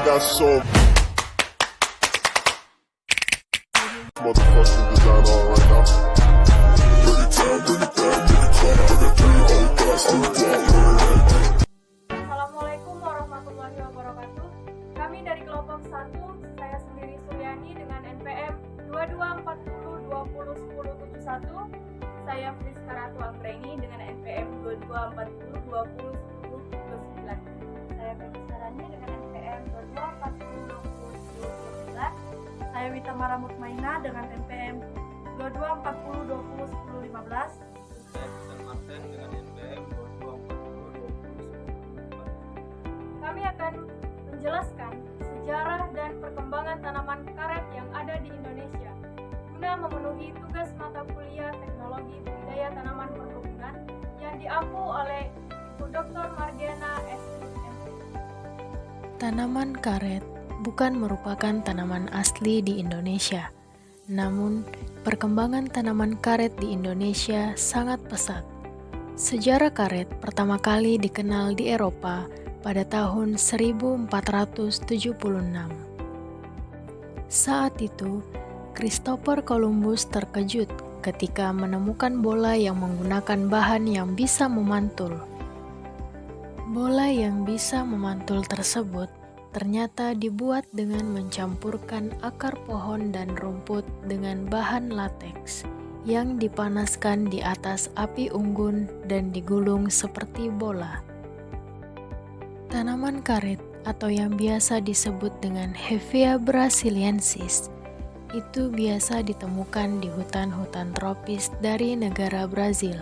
got so motherfucking design on right now. Assalamualaikum warahmatullahi wabarakatuh. Kami dari kelompok 1, saya sendiri Suryani dengan NPM 2240201071. Saya Friska Ratu Anggreni dengan NPM 2240201029. Saya Femisarani dengan NPM 2240201029. Saya Wita Mara Mutmaina dengan NPM 2240201015. Saya Hasan Martin dengan NPM 22402010. Kami akan menjelaskan sejarah dan perkembangan tanaman karet yang ada di Indonesia guna memenuhi tugas mata kuliah Teknologi Budidaya Tanaman Perkebunan yang diampu oleh Ibu Dr. Margiana S.M.P. Tanaman karet bukan merupakan tanaman asli di Indonesia, namun perkembangan tanaman karet di Indonesia sangat pesat. Sejarah karet pertama kali dikenal di Eropa pada tahun 1476. Saat itu, Christopher Columbus terkejut ketika menemukan bola yang menggunakan bahan yang bisa memantul. Bola yang bisa memantul tersebut ternyata dibuat dengan mencampurkan akar pohon dan rumput dengan bahan lateks yang dipanaskan di atas api unggun dan digulung seperti bola. Tanaman karet atau yang biasa disebut dengan Hevea brasiliensis itu biasa ditemukan di hutan-hutan tropis dari negara Brazil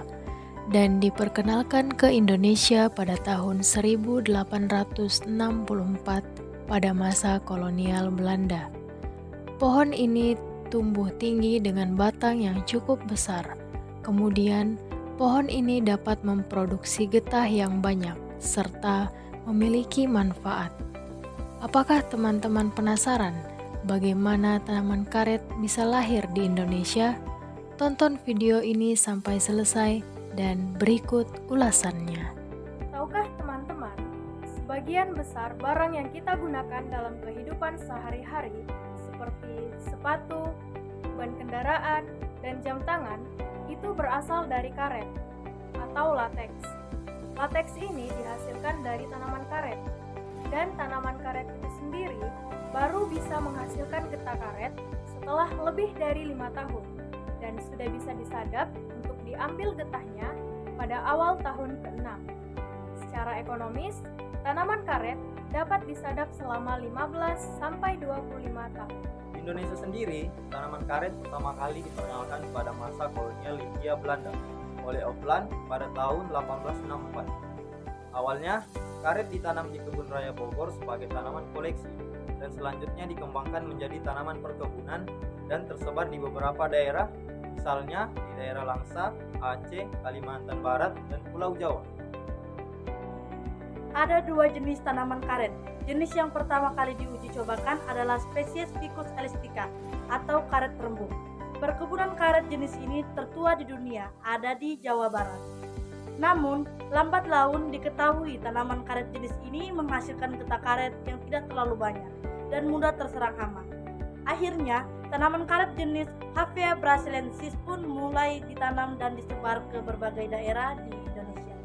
dan diperkenalkan ke Indonesia pada tahun 1864 pada masa kolonial Belanda. Pohon ini tumbuh tinggi dengan batang yang cukup besar. Kemudian, pohon ini dapat memproduksi getah yang banyak serta memiliki manfaat. Apakah teman-teman penasaran bagaimana tanaman karet bisa lahir di Indonesia? Tonton video ini sampai selesai dan berikut ulasannya. Tahukah teman-teman, sebagian besar barang yang kita gunakan dalam kehidupan sehari-hari seperti sepatu, ban kendaraan, dan jam tangan itu berasal dari karet atau lateks. Lateks ini dihasilkan dari tanaman karet, dan tanaman karet itu sendiri baru bisa menghasilkan getah karet setelah lebih dari 5 tahun dan sudah bisa disadap untuk diambil getahnya pada awal tahun ke-6. Secara ekonomis, tanaman karet dapat disadap selama 15 sampai 25 tahun. Di Indonesia sendiri, tanaman karet pertama kali diperkenalkan pada masa kolonial Hindia Belanda oleh Opland pada tahun 1864. Awalnya, karet ditanam di kebun raya Bogor sebagai tanaman koleksi dan selanjutnya dikembangkan menjadi tanaman perkebunan dan tersebar di beberapa daerah, misalnya di daerah Langsa, Aceh, Kalimantan Barat, dan Pulau Jawa. Ada 2 jenis tanaman karet. Jenis yang pertama kali diuji cobakan adalah spesies Ficus elastica atau karet rembuk. Perkebunan karet jenis ini tertua di dunia, ada di Jawa Barat. Namun, lambat laun diketahui tanaman karet jenis ini menghasilkan getah karet yang tidak terlalu banyak dan mudah terserang hama. Akhirnya, tanaman karet jenis Hevea brasiliensis pun mulai ditanam dan disebar ke berbagai daerah di Indonesia.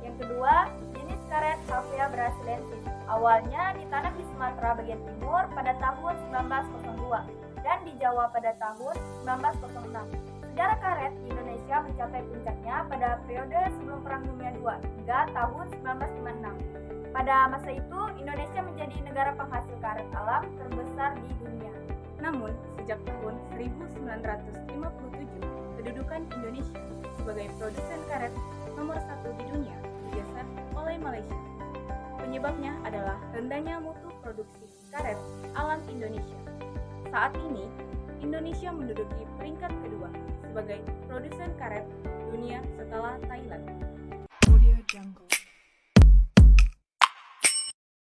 Yang kedua, jenis karet Hevea brasiliensis. Awalnya ditanam di Sumatera bagian timur pada tahun 1902 dan di Jawa pada tahun 1906. Sejarah karet di Indonesia mencapai puncaknya pada periode sebelum Perang Dunia II hingga tahun 1956. Pada masa itu, Indonesia menjadi negara penghasil karet alam terbesar di dunia. Namun, sejak tahun 1957, kedudukan Indonesia sebagai produsen karet nomor 1 di dunia digeser oleh Malaysia. Penyebabnya adalah rendahnya mutu produksi karet alam Indonesia. Saat ini, Indonesia menduduki peringkat kedua sebagai produsen karet dunia setelah Thailand.